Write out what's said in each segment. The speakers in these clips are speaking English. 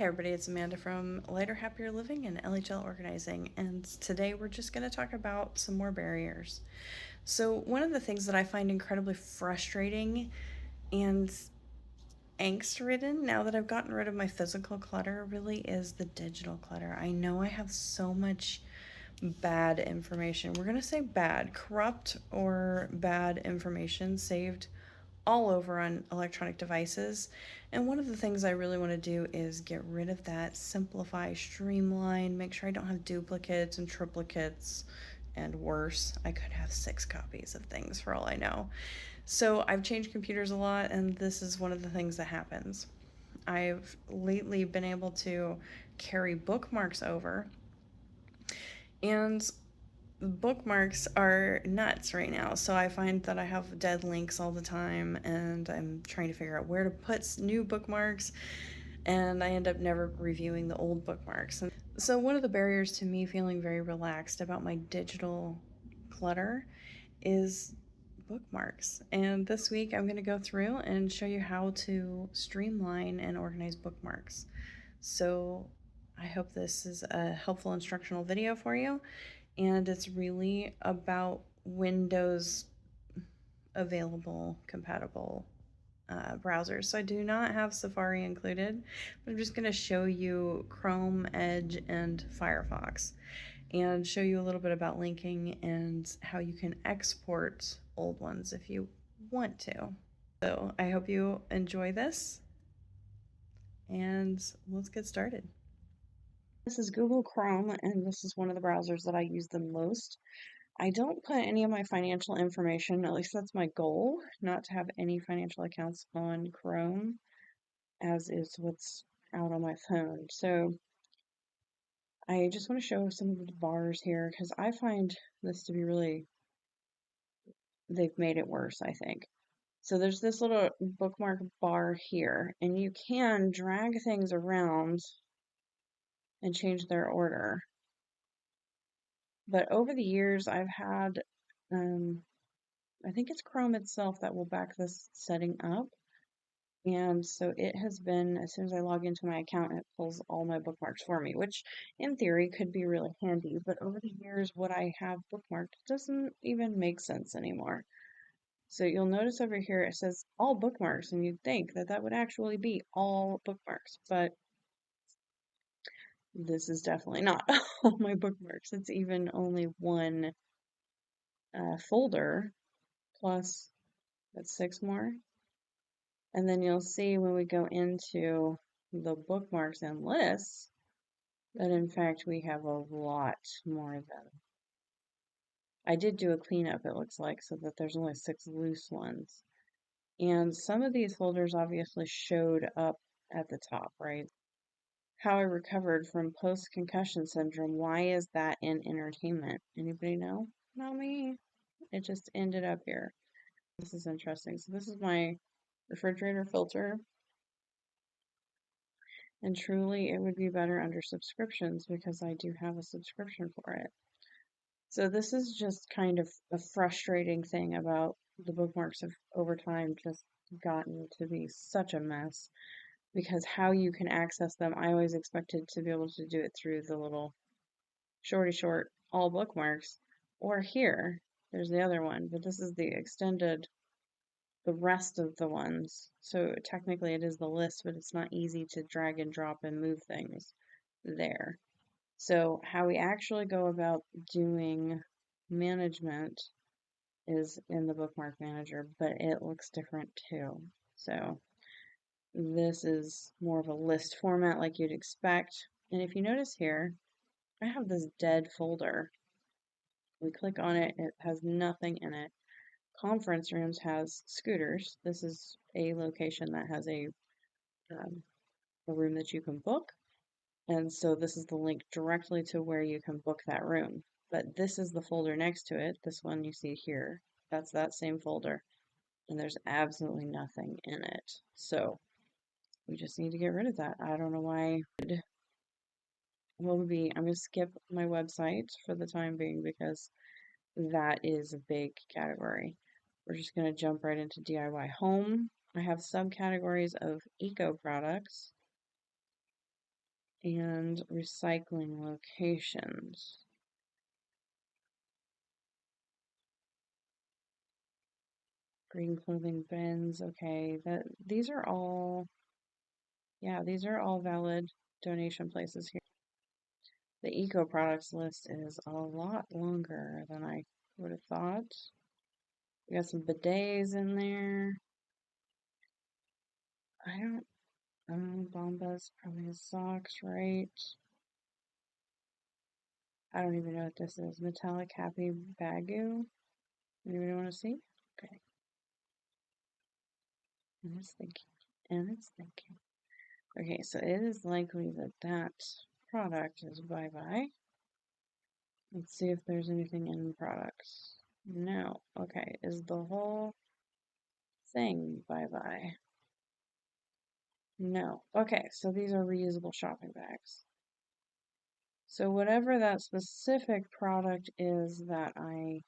Hey everybody, it's Amanda from Lighter Happier Living and LHL Organizing, and today we're just going to talk about some more barriers. So, one of the things that I find incredibly frustrating and angst ridden now that I've gotten rid of my physical clutter really is the digital clutter. I know I have so much bad information. We're going to say bad, corrupt or bad information saved all over on electronic devices. And one of the things I really want to do is get rid of that, simplify, streamline, make sure I don't have duplicates and triplicates, and worse, I could have 6 copies of things for all I know. So I've changed computers a lot, and this is one of the things that happens. I've lately been able to carry bookmarks over, and bookmarks are nuts right now. So I find that I have dead links all the time, and I'm trying to figure out where to put new bookmarks, and I end up never reviewing the old bookmarks. And so one of the barriers to me feeling very relaxed about my digital clutter is bookmarks. And this week I'm going to go through and show you how to streamline and organize bookmarks. So I hope this is a helpful instructional video for you, and it's really about Windows available compatible browsers. So I do not have Safari included, but I'm just going to show you Chrome, Edge, and Firefox, and show you a little bit about linking and how you can export old ones if you want to. So I hope you enjoy this, and let's get started. This is Google Chrome, and this is one of the browsers that I use the most. I don't put any of my financial information, at least that's my goal, not to have any financial accounts on Chrome, as is what's out on my phone. So I just want to show some of the bars here because I find this to be really, they've made it worse, I think. So there's this little bookmark bar here, and you can drag things around and change their order. But over the years, I've had, I think it's Chrome itself that will back this setting up. And so it has been, as soon as I log into my account, it pulls all my bookmarks for me, which in theory could be really handy. But over the years, what I have bookmarked doesn't even make sense anymore. So you'll notice over here it says all bookmarks, and you'd think that that would actually be all bookmarks, but this is definitely not all my bookmarks. It's even only one folder plus that's 6 more. And then you'll see when we go into the bookmarks and lists that in fact we have a lot more of them. I did do a cleanup, it looks like, so that there's only 6 loose ones. And some of these folders obviously showed up at the top, right? How I recovered from post-concussion syndrome. Why is that in entertainment? Anybody know? Not me. It just ended up here. This is interesting. So this is my refrigerator filter. And truly, it would be better under subscriptions because I do have a subscription for it. So this is just kind of a frustrating thing about the bookmarks have over time just gotten to be such a mess because how you can access them, I always expected to be able to do it through the little shorty short all bookmarks, or here, there's the other one, but this is the extended, the rest of the ones. So technically it is the list, but it's not easy to drag and drop and move things there. So how we actually go about doing management is in the bookmark manager, but it looks different too. So this is more of a list format like you'd expect. And if you notice here, I have this dead folder. We click on it, it has nothing in it. Conference rooms has scooters. This is a location that has a room that you can book. And so this is the link directly to where you can book that room. But this is the folder next to it. This one you see here. That's that same folder. And there's absolutely nothing in it. So we just need to get rid of that. I don't know why. I'm going to skip my website for the time being because that is a big category. We're just going to jump right into DIY home. I have subcategories of eco products. and recycling locations. Green clothing bins. Okay, these are all, yeah, these are all valid donation places here. The eco products list is a lot longer than I would have thought. We got some bidets in there. I don't, Bombas probably has socks, right? I don't even know what this is. Metallic Happy Bagu. Anybody want to see? Okay. And it's thinking. And it's thinking. Okay, so it is likely that that product is bye-bye. Let's see if there's anything in products. No. Okay, is the whole thing bye-bye? No. Okay, so these are reusable shopping bags. So whatever that specific product is that I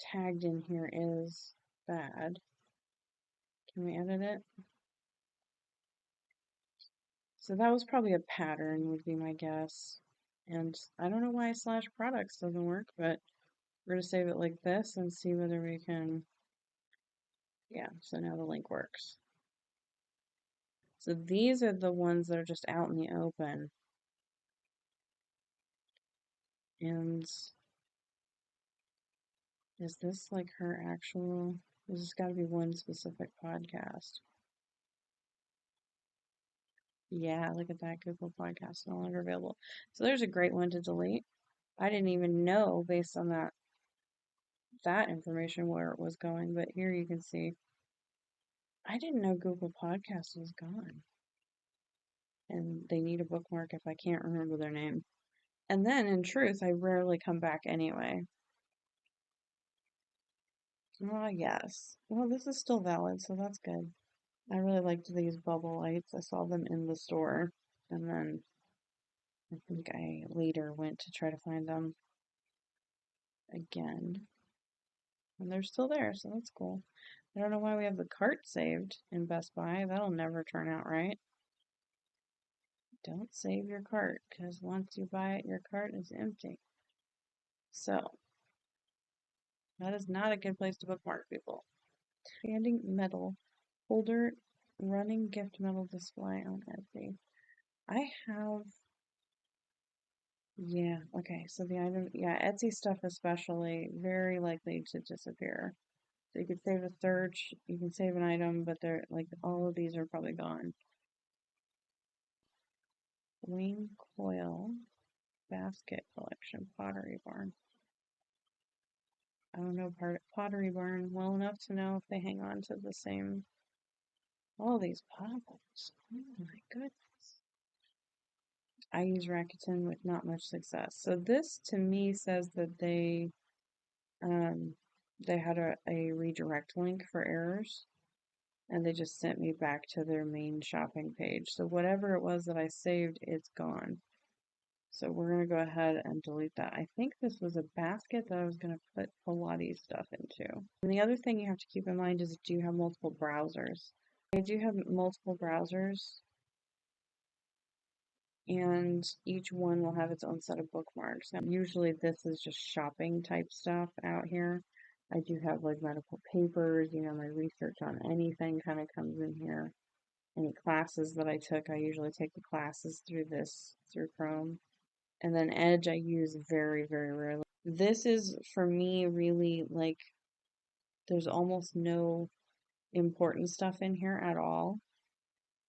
tagged in here is bad. Can we edit it? So that was probably a pattern would be my guess. And I don't know why slash products doesn't work, but we're going to save it like this and see whether we can, yeah, so now the link works. So these are the ones that are just out in the open. And is this like her actual, this has got to be one specific podcast. Yeah, look at that. Google Podcast no longer available. So there's a great one to delete. I didn't even know based on that information where it was going, but here you can see. I didn't know Google Podcast was gone. And they need a bookmark if I can't remember their name. And then in truth, I rarely come back anyway. Oh, yes. Well, this is still valid, so that's good. I really liked these bubble lights. I saw them in the store, and then I think I later went to try to find them again. And they're still there, so that's cool. I don't know why we have the cart saved in Best Buy. That'll never turn out right. Don't save your cart, because once you buy it, your cart is empty. So, that is not a good place to bookmark, people. Expanding metal holder running gift metal display on Etsy. I have, yeah, okay, so the item, yeah, Etsy stuff especially, very likely to disappear. So you could save a search, you can save an item, but they're, like, all of these are probably gone. Wing coil basket collection, Pottery Barn. I don't know Pottery Barn well enough to know if they hang on to the same, all these popples. Oh my goodness. I use Rakuten with not much success. So this to me says that they had a redirect link for errors and they just sent me back to their main shopping page. So whatever it was that I saved, it's gone. So we're going to go ahead and delete that. I think this was a basket that I was going to put Pilates stuff into. And the other thing you have to keep in mind is do you have multiple browsers? I do have multiple browsers, and each one will have its own set of bookmarks. And usually this is just shopping type stuff out here. I do have like medical papers, my research on anything kind of comes in here. Any classes that I took, I usually take the classes through Chrome. And then Edge I use very, very rarely. This is for me really like there's almost no important stuff in here at all.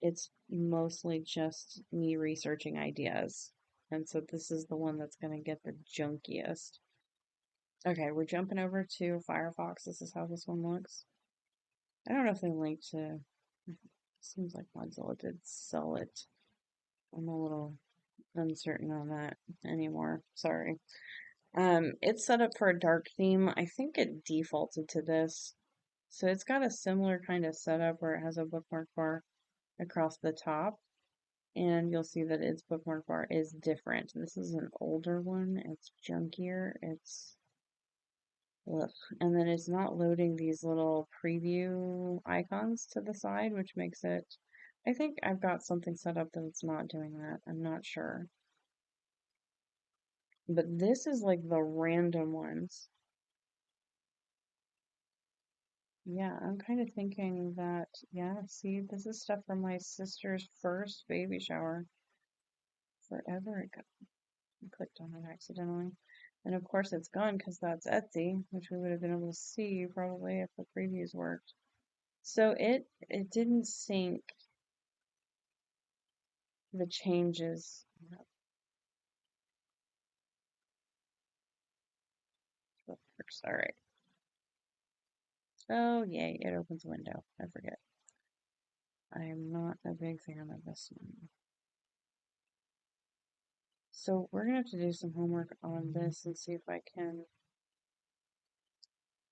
It's mostly just me researching ideas. And so this is the one that's going to get the junkiest. Okay, we're jumping over to FireFox. This is how this one looks. I don't know if they linked to, seems like Mozilla did sell it. I'm a little uncertain on that anymore. Sorry. It's set up for a dark theme. I think it defaulted to this. So it's got a similar kind of setup where it has a bookmark bar across the top. And you'll see that its bookmark bar is different. This is an older one. It's junkier. Ugh. And then it's not loading these little preview icons to the side, which makes it I think I've got something set up that it's not doing that. I'm not sure. But this is like the random ones. Yeah, I'm kind of thinking that, yeah, see, this is stuff from my sister's first baby shower forever ago. I clicked on it accidentally. And of course it's gone because that's Etsy, which we would have been able to see probably if the previews worked. So it didn't sync the changes. All right. Oh, yay, it opens a window. I forget. I am not a big fan of this one. So we're gonna have to do some homework on this and see if I can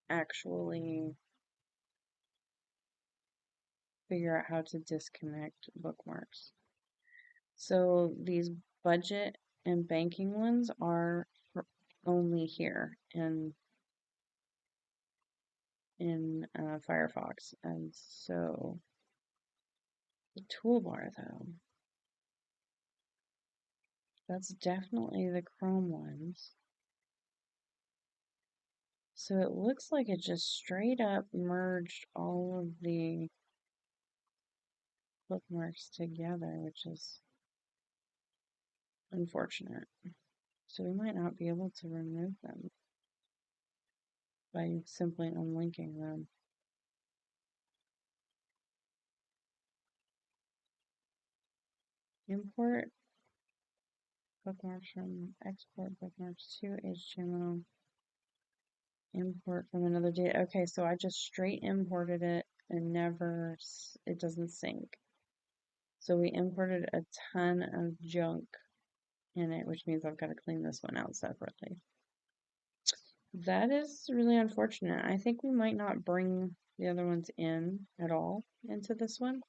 actually figure out how to disconnect bookmarks. So these budget and banking ones are only here in Firefox, and so the toolbar though, that's definitely the Chrome ones. So it looks like it just straight up merged all of the bookmarks together, which is unfortunate. So we might not be able to remove them by simply unlinking them. Import bookmarks from export bookmarks to HTML. Import from another data. Okay, so I just straight imported it and never, it doesn't sync. So we imported a ton of junk in it, which means I've got to clean this one out separately. That is really unfortunate. I think we might not bring the other ones in at all into this one.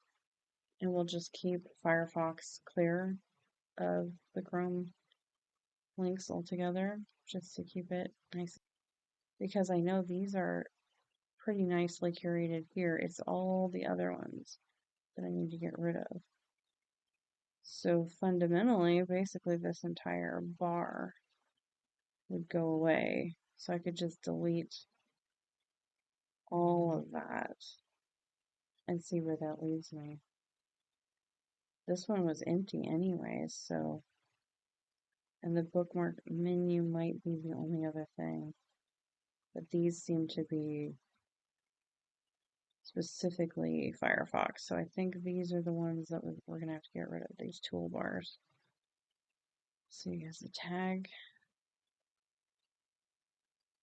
And we'll just keep Firefox clear of the Chrome links altogether, just to keep it nice. Because I know these are pretty nicely curated here. It's all the other ones that I need to get rid of. So fundamentally, basically this entire bar would go away. So I could just delete all of that and see where that leaves me. This one was empty anyways, so, and the bookmark menu might be the only other thing. But these seem to be specifically Firefox. So I think these are the ones that we're going to have to get rid of, these toolbars. So here's the tag.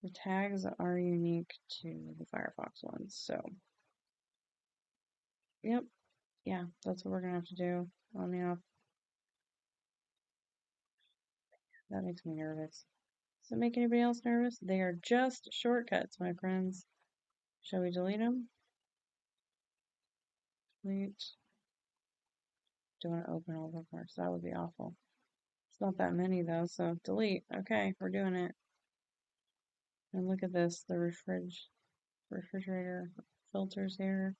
The tags are unique to the Firefox ones. So, yep. Yeah, that's what we're going to have to do on the off. That makes me nervous. Does it make anybody else nervous? They are just shortcuts, my friends. Shall we delete them? Delete. Don't want to open all bookmarks. That would be awful. It's not that many though, so delete. Okay, we're doing it. And look at this, the refrigerator filters here.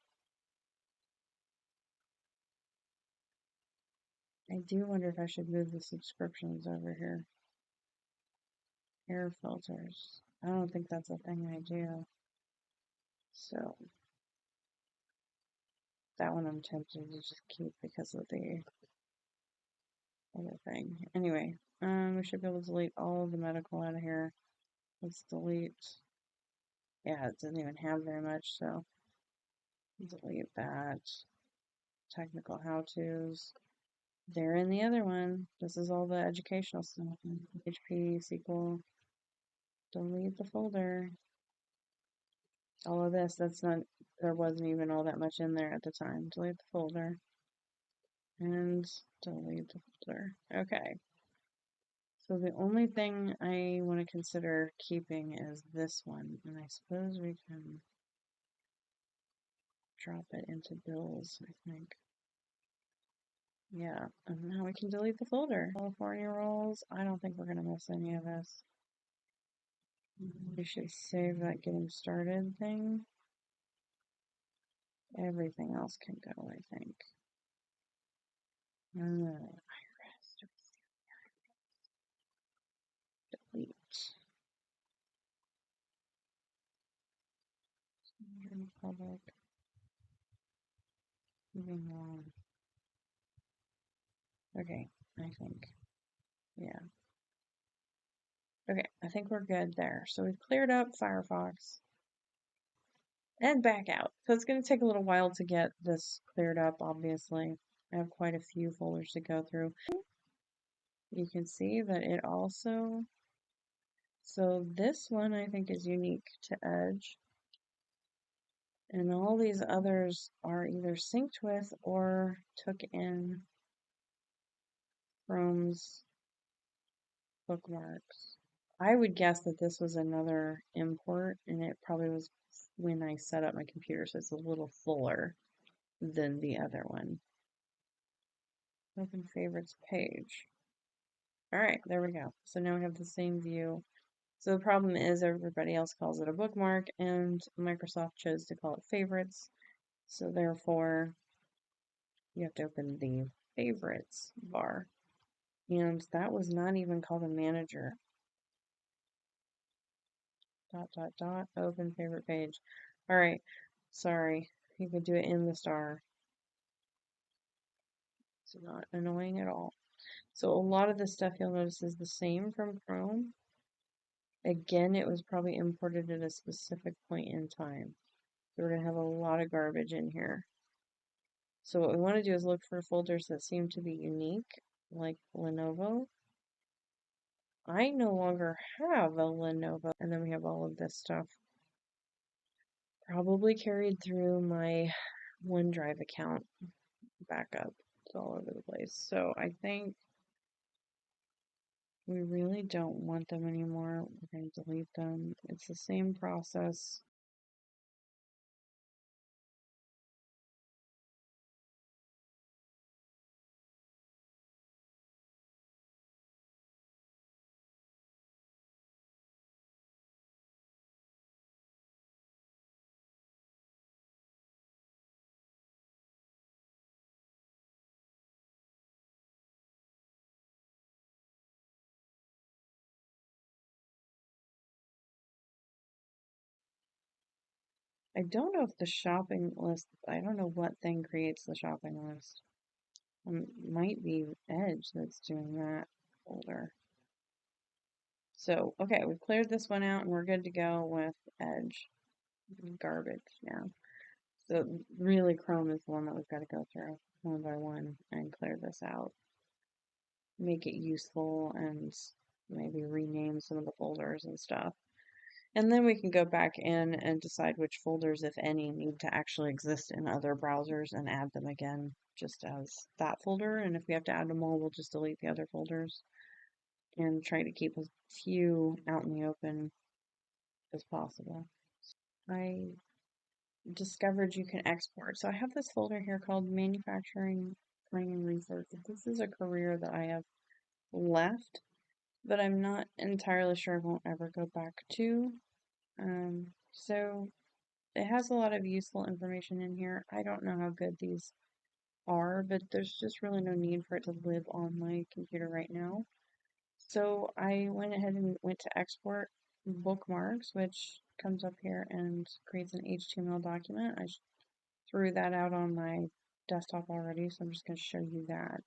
I do wonder if I should move the subscriptions over here. Air filters. I don't think that's a thing I do. So that one I'm tempted to just keep because of the other thing. Anyway, we should be able to delete all of the medical out of here. Let's delete. Yeah, it doesn't even have very much, so delete that. Technical how-tos. They're in the other one. This is all the educational stuff. HP, SQL. Delete the folder. All of this, there wasn't even all that much in there at the time. Delete the folder. And delete the folder. Okay. So the only thing I want to consider keeping is this one. And I suppose we can drop it into bills, I think. Yeah, and now we can delete the folder. California rolls. I don't think we're going to miss any of this. We should save that getting started thing. Everything else can go, I think. Iris, delete. Public. Moving on. Okay, I think. Yeah. Okay, I think we're good there. So we've cleared up Firefox and back out. So it's going to take a little while to get this cleared up, obviously. I have quite a few folders to go through. You can see that it also, so this one I think is unique to Edge. And all these others are either synced with or took in Chrome's bookmarks. I would guess that this was another import, and it probably was when I set up my computer, so it's a little fuller than the other one. Open favorites page. All right, there we go. So now we have the same view. So the problem is everybody else calls it a bookmark, and Microsoft chose to call it favorites. So therefore, you have to open the favorites bar. And that was not even called a manager. Dot, dot, dot, open favorite page. All right, sorry. You could do it in the star. It's not annoying at all. So a lot of this stuff you'll notice is the same from Chrome. Again, it was probably imported at a specific point in time. So we're going to have a lot of garbage in here. So what we want to do is look for folders that seem to be unique, like Lenovo. I no longer have a Lenovo, and then we have all of this stuff probably carried through my OneDrive account backup. It's all over the place. So I think we really don't want them anymore. We're going to delete them. It's the same process. I don't know if the shopping list, I don't know what thing creates the shopping list. Might be Edge that's doing that folder. So, okay, we've cleared this one out and we're good to go with Edge. Garbage now. So really Chrome is the one that we've got to go through one by one and clear this out. Make it useful and maybe rename some of the folders and stuff. And then we can go back in and decide which folders, if any, need to actually exist in other browsers and add them again just as that folder. And if we have to add them all, we'll just delete the other folders and try to keep as few out in the open as possible. I discovered you can export. So I have this folder here called Manufacturing Training Resources. This is a career that I have left, but I'm not entirely sure I won't ever go back to. So it has a lot of useful information in here. I don't know how good these are, but there's just really no need for it to live on my computer right now. So I went ahead and went to export bookmarks, which comes up here and creates an HTML document. I threw that out on my desktop already, so I'm just going to show you that.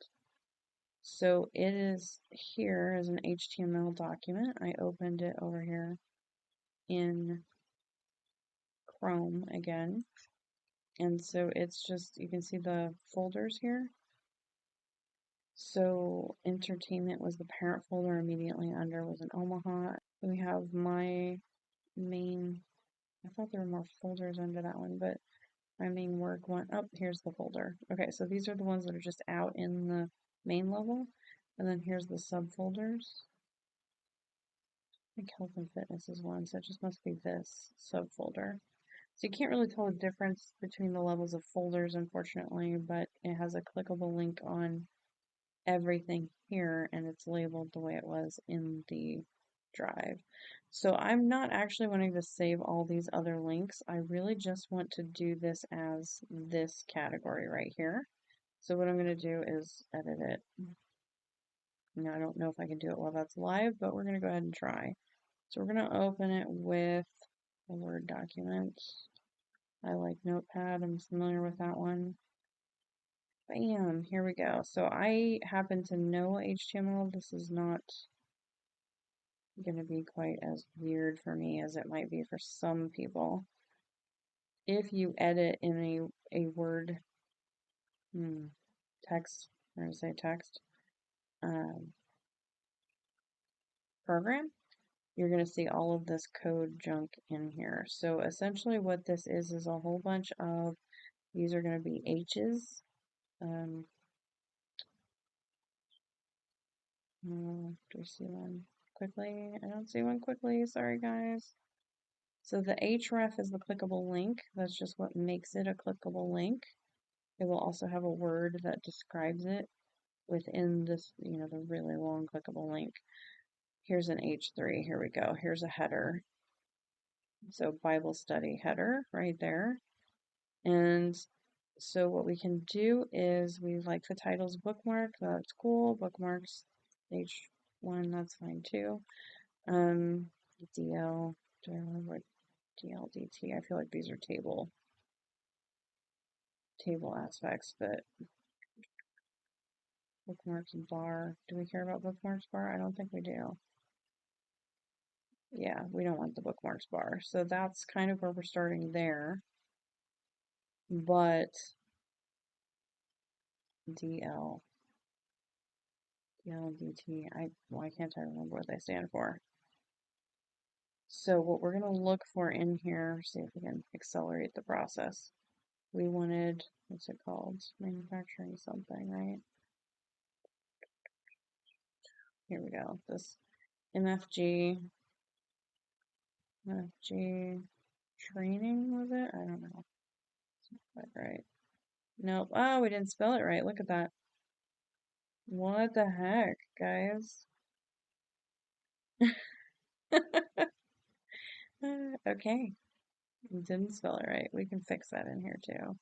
So it is here as an HTML document. I opened it over here in Chrome again. And so it's just, you can see the folders here. So entertainment was the parent folder. Immediately under was an Omaha. We have my main, I thought there were more folders under that one, but my main work one, oh, here's the folder. Okay, so these are the ones that are just out in the main level. And then here's the subfolders. I think health and fitness is one, so it just must be this subfolder. So you can't really tell the difference between the levels of folders, unfortunately, but it has a clickable link on everything here, and it's labeled the way it was in the drive. So I'm not actually wanting to save all these other links. I really just want to do this as this category right here. So what I'm going to do is edit it. Now, I don't know if I can do it while that's live, but we're going to go ahead and try. So we're going to open it with a Word document. I like Notepad. I'm familiar with that one. Bam, here we go. So I happen to know HTML. This is not going to be quite as weird for me as it might be for some people. If you edit in a Word text, I'm going to say text program, you're going to see all of this code junk in here. So essentially what this is a whole bunch of, these are going to be H's. Do we see one quickly? I don't see one quickly. Sorry, guys. So the href is the clickable link. That's just what makes it a clickable link. It will also have a word that describes it within this, the really long clickable link. Here's an H3. Here we go. Here's a header. So Bible study header right there. And so what we can do is we like the titles bookmark. That's cool. Bookmarks H1, that's fine too. DL, do I remember what DLDT? I feel like these are table aspects, but bookmarks bar. Do we care about bookmarks bar? I don't think we do. Yeah, we don't want the bookmarks bar. So that's kind of where we're starting there. But DL, DLDT, why can't I remember what they stand for? So what we're going to look for in here, see if we can accelerate the process. We wanted, what's it called? Manufacturing something, right? Here we go. This MFG training, was it? I don't know. That's right. Nope. Oh, we didn't spell it right. Look at that. What the heck, guys? Okay. Didn't spell it right. We can fix that in here too.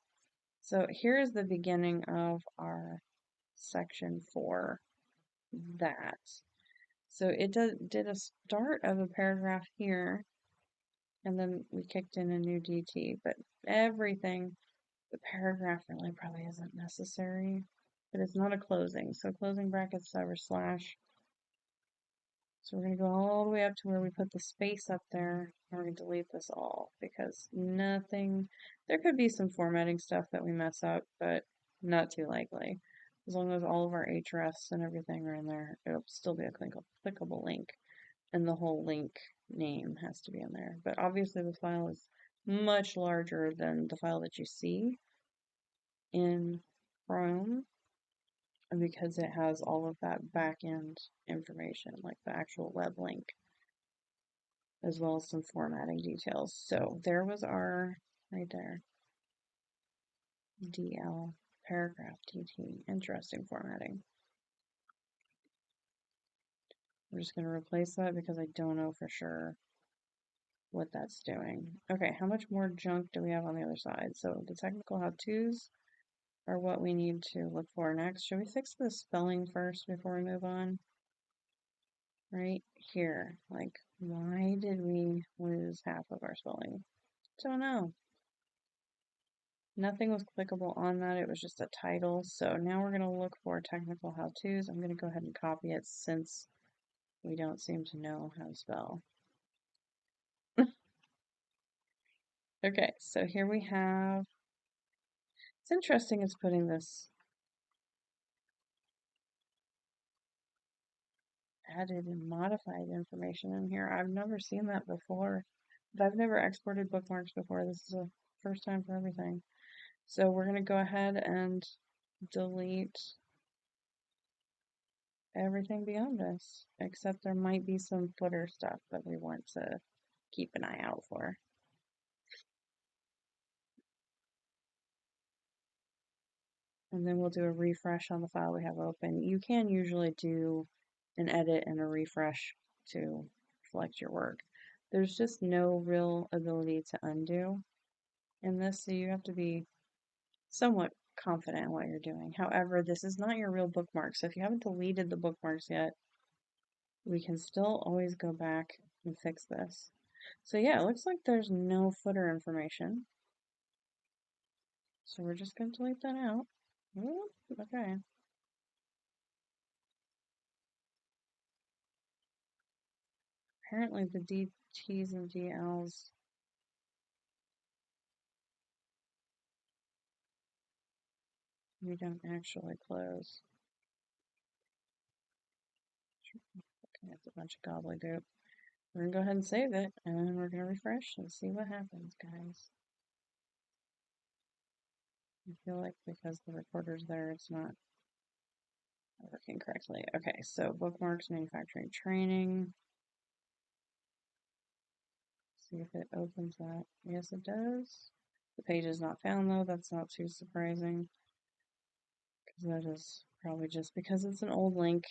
So here's the beginning of our section for that. So it did a start of a paragraph here, and then we kicked in a new DT, but everything, the paragraph really probably isn't necessary, but it's not a closing. So closing brackets // So we're going to go all the way up to where we put the space up there, and we're going to delete this all because nothing, there could be some formatting stuff that we mess up, but not too likely. As long as all of our hrefs and everything are in there, it'll still be a clickable link, and the whole link name has to be in there. But obviously the file is much larger than the file that you see in Chrome, because it has all of that back end information, like the actual web link, as well as some formatting details. So there was our, right there, DL paragraph DT, interesting formatting. I'm just going to replace that because I don't know for sure what that's doing. Okay, how much more junk do we have on the other side? So the technical how-tos are what we need to look for next. Should we fix the spelling first before we move on? Right here, like, why did we lose half of our spelling? Don't know. Nothing was clickable on that. It was just a title. So now we're going to look for technical how-tos. I'm going to go ahead and copy it since we don't seem to know how to spell. Okay, so here we have, it's interesting it's putting this added and modified information in here. I've never seen that before. But I've never exported bookmarks before. This is a first time for everything. So we're going to go ahead and delete everything beyond this, except there might be some footer stuff that we want to keep an eye out for. And then we'll do a refresh on the file we have open. You can usually do an edit and a refresh to select your work. There's just no real ability to undo in this, so you have to be somewhat confident in what you're doing. However, this is not your real bookmark. So if you haven't deleted the bookmarks yet, we can still always go back and fix this. So yeah, it looks like there's no footer information. So we're just going to delete that out. Ooh, okay. Apparently the DTs and DLs we don't actually close. Okay, it's a bunch of gobbledygook. We're gonna go ahead and save it, and we're gonna refresh and see what happens, guys. I feel like because the recorder's there, it's not working correctly. Okay, so bookmarks, manufacturing, training. See if it opens that. Yes, it does. The page is not found though. That's not too surprising because that is probably just because it's an old link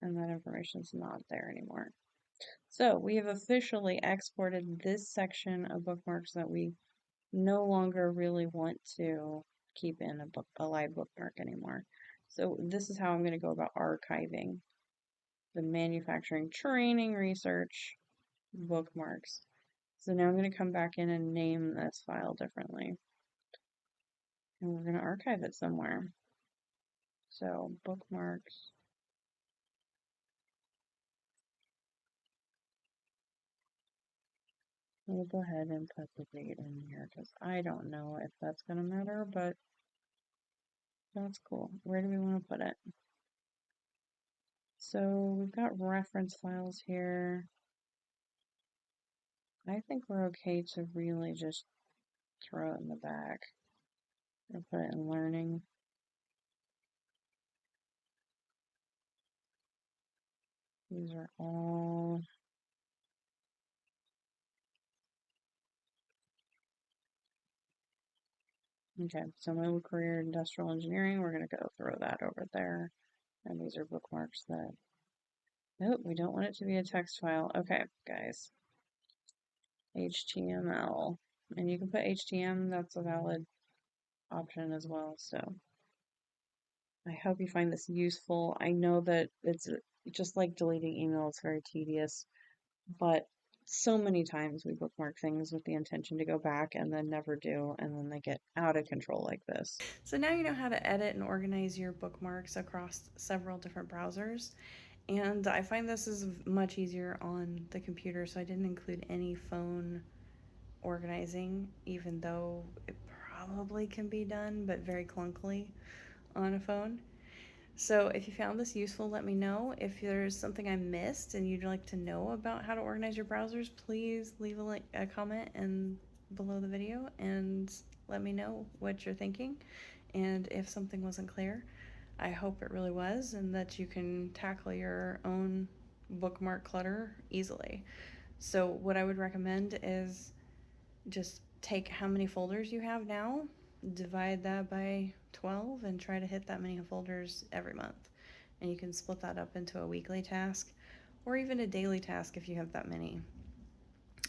and that information is not there anymore. So we have officially exported this section of bookmarks that we no longer really want to keep in a live bookmark anymore. So this is how I'm going to go about archiving the manufacturing training research bookmarks. So now I'm going to come back in and name this file differently. And we're going to archive it somewhere. So bookmarks. We'll go ahead and put the date in here because I don't know if that's going to matter, but that's cool. Where do we want to put it? So we've got reference files here. I think we're okay to really just throw it in the back and put it in learning. These are all okay. So my career industrial engineering, we're gonna go throw that over there. And these are bookmarks that nope, we don't want it to be a text file. Okay, guys. HTML. And you can put HTML, that's a valid option as well. So I hope you find this useful. I know that it's just like deleting email, it's very tedious, but so many times we bookmark things with the intention to go back and then never do, and then they get out of control like this. So now you know how to edit and organize your bookmarks across several different browsers. And I find this is much easier on the computer, so I didn't include any phone organizing, even though it probably can be done, but very clunkily on a phone. So if you found this useful, let me know. If there's something I missed and you'd like to know about how to organize your browsers, please leave a comment and below the video and let me know what you're thinking. And if something wasn't clear, I hope it really was and that you can tackle your own bookmark clutter easily. So what I would recommend is just take how many folders you have now, divide that by 12, and try to hit that many folders every month. And you can split that up into a weekly task or even a daily task if you have that many.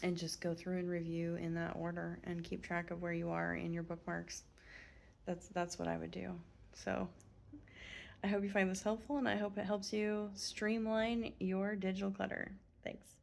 And just go through and review in that order and keep track of where you are in your bookmarks. That's what I would do. So I hope you find this helpful and I hope it helps you streamline your digital clutter. Thanks.